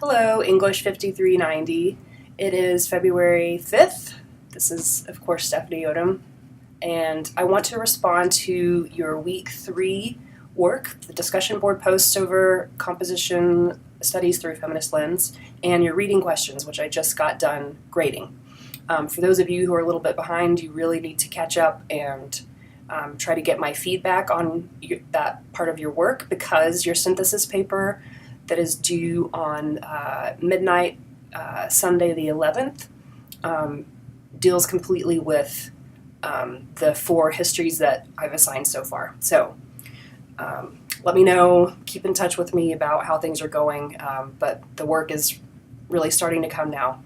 Hello, English 5390. It is February 5th. This is, of course, Stephanie Odom, and I want to respond to your week 3 work, the discussion board posts over composition studies through a feminist lens, and your reading questions, which I just got done grading. For those of you who are a little bit behind, you really need to catch up and try to get my feedback on that part of your work, because your synthesis paper that is due on midnight, Sunday the 11th, deals completely with the 4 histories that I've assigned so far. So let me know, keep in touch with me about how things are going, but the work is really starting to come now.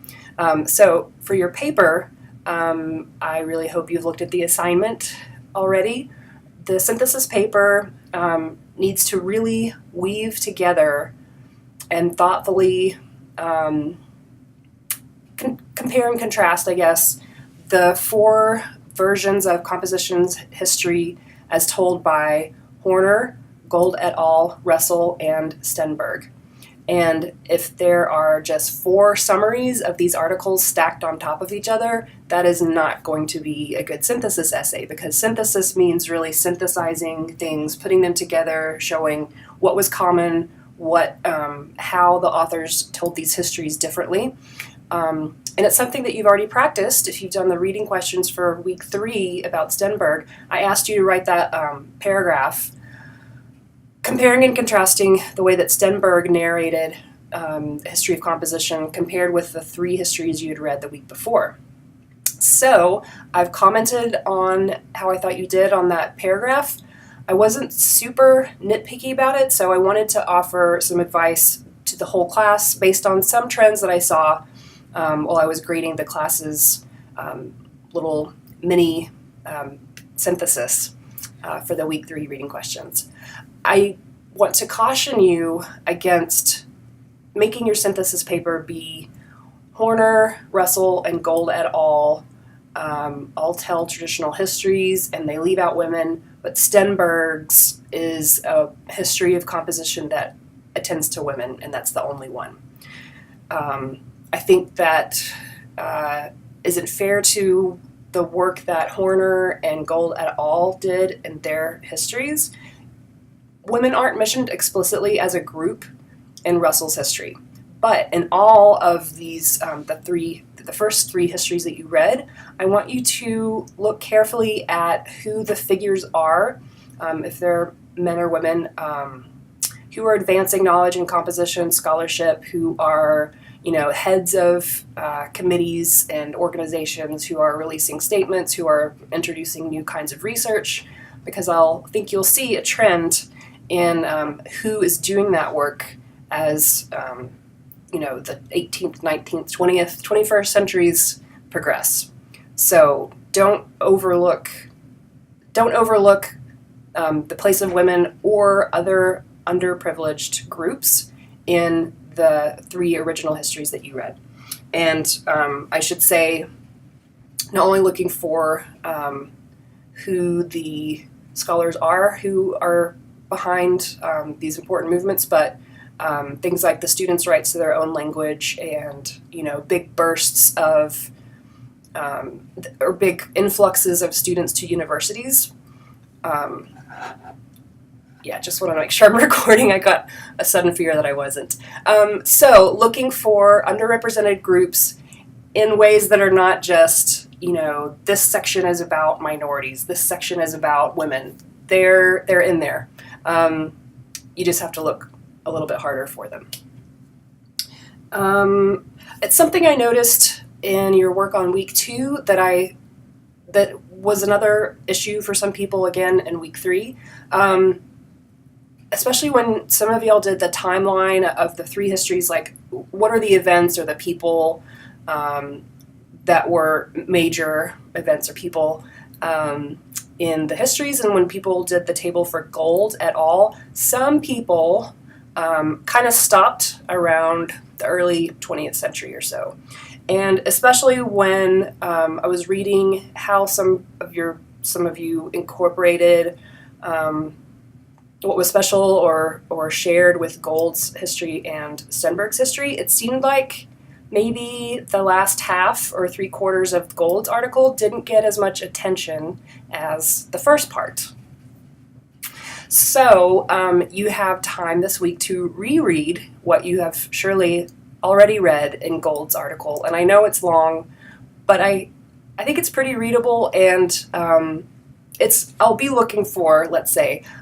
So for your paper, I really hope you've looked at the assignment already. The synthesis paper needs to really weave together and thoughtfully compare and contrast, I guess, the 4 versions of compositions history as told by Horner, Gold et al., Russell, and Stenberg. And if there are just 4 summaries of these articles stacked on top of each other, that is not going to be a good synthesis essay, because synthesis means really synthesizing things, putting them together, showing what was common, how the authors told these histories differently. And it's something that you've already practiced. If you've done the reading questions for week 3 about Stenberg, I asked you to write that paragraph comparing and contrasting the way that Stenberg narrated the history of composition compared with the 3 histories you had read the week before. So I've commented on how I thought you did on that paragraph. I wasn't super nitpicky about it, so I wanted to offer some advice to the whole class based on some trends that I saw while I was grading the class's little mini synthesis for the week 3 reading questions. I want to caution you against making your synthesis paper be Horner, Russell, and Gold et al. All tell traditional histories and they leave out women, but Stenberg's is a history of composition that attends to women, and that's the only one. I think that isn't fair to the work that Horner and Gold et al. Did in their histories. Women aren't mentioned explicitly as a group in Russell's history, but in all of these, the first 3 histories that you read, I want you to look carefully at who the figures are, if they're men or women, who are advancing knowledge in composition scholarship, who are heads of committees and organizations, who are releasing statements, who are introducing new kinds of research, because think you'll see a trend in who is doing that work as the 18th, 19th, 20th, 21st centuries progress. So don't overlook the place of women or other underprivileged groups in the 3 original histories that you read. And I should say, not only looking for who the scholars are who are behind these important movements, but things like the students' rights to their own language and big bursts of or big influxes of students to universities. Just want to make sure I'm recording. I got a sudden fear that I wasn't. So looking for underrepresented groups in ways that are not just, this section is about minorities, this section is about women. They're in there. You just have to look a little bit harder for them. It's something I noticed in your work on week 2 that was another issue for some people again in week 3. Especially when some of y'all did the timeline of the 3 histories, like what are the events or the people that were major events or people in the histories, and when people did the table for Gold et al., some people kind of stopped around the early 20th century or so. And especially when I was reading how some of you incorporated what was special or shared with Gold's history and Stenberg's history, it seemed like maybe the last half or 3/4 of Gold's article didn't get as much attention as the first part. So you have time this week to reread what you have surely already read in Gold's article. And I know it's long, but I think it's pretty readable, and I'll be looking for,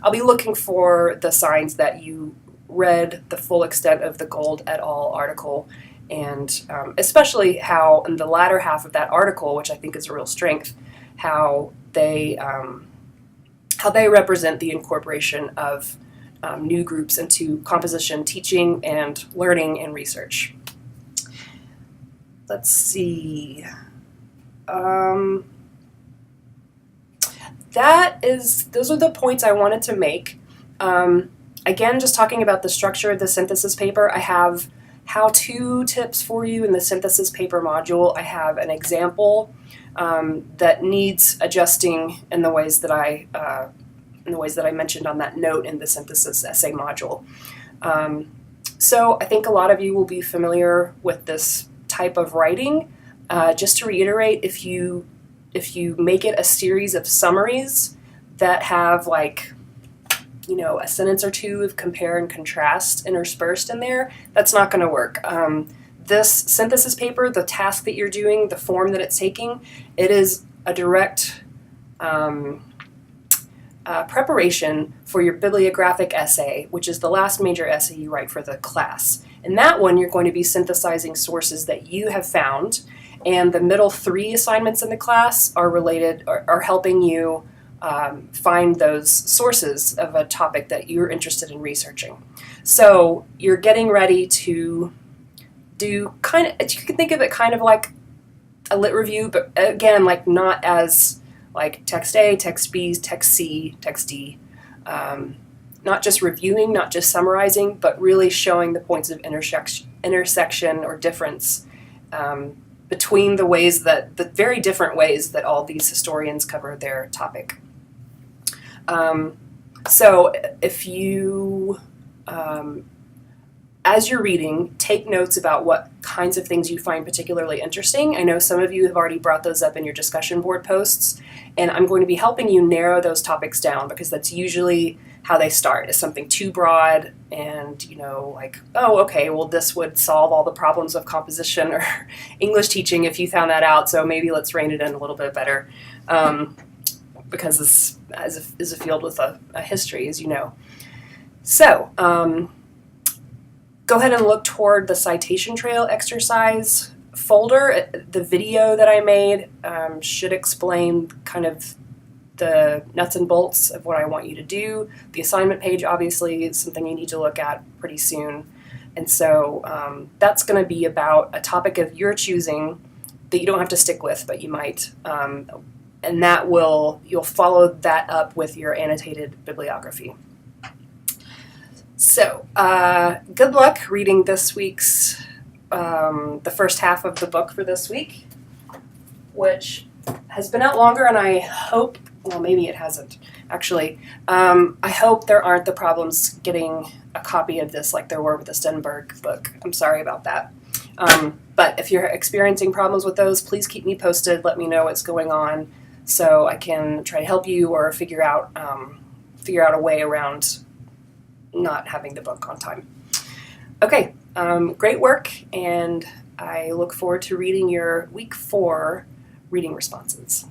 I'll be looking for the signs that you read the full extent of the Gold et al. Article, and especially how in the latter half of that article, which I think is a real strength, how they represent the incorporation of new groups into composition, teaching, and learning and research. Let's see. Those are the points I wanted to make. Again, just talking about the structure of the synthesis paper, I have how-to tips for you in the synthesis paper module. I have an example that needs adjusting in the ways that I mentioned on that note in the synthesis essay module. So I think a lot of you will be familiar with this type of writing. Just to reiterate, if you make it a series of summaries that have a sentence or two of compare and contrast interspersed in there, that's not going to work. This synthesis paper, the task that you're doing, the form that it's taking, it is a direct preparation for your bibliographic essay, which is the last major essay you write for the class. In that one, you're going to be synthesizing sources that you have found, and the middle 3 assignments in the class are helping you find those sources of a topic that you're interested in researching. So you're getting ready to do you can think of it kind of like a lit review, but again, not as text A, text B, text C, text D. Not just reviewing, not just summarizing, but really showing the points of intersection or difference between the very different ways that all these historians cover their topic. So if you, as you're reading, take notes about what kinds of things you find particularly interesting. I know some of you have already brought those up in your discussion board posts, and I'm going to be helping you narrow those topics down, because that's usually how they start, is something too broad and, oh, okay, well, this would solve all the problems of composition or English teaching if you found that out, so maybe let's rein it in a little bit better, because this is a field with a history, as you know. So, go ahead and look toward the citation trail exercise folder. The video that I made should explain kind of the nuts and bolts of what I want you to do. The assignment page, obviously, is something you need to look at pretty soon. And so that's going to be about a topic of your choosing that you don't have to stick with, but you might. And you'll follow that up with your annotated bibliography. So, good luck reading this week's, the first half of the book for this week, which has been out longer, and I hope, well, maybe it hasn't, actually. I hope there aren't the problems getting a copy of this like there were with the Stenberg book. I'm sorry about that. But if you're experiencing problems with those, please keep me posted. Let me know what's going on so I can try to help you or figure out a way around not having the book on time. Okay, great work, and I look forward to reading your week 4 reading responses.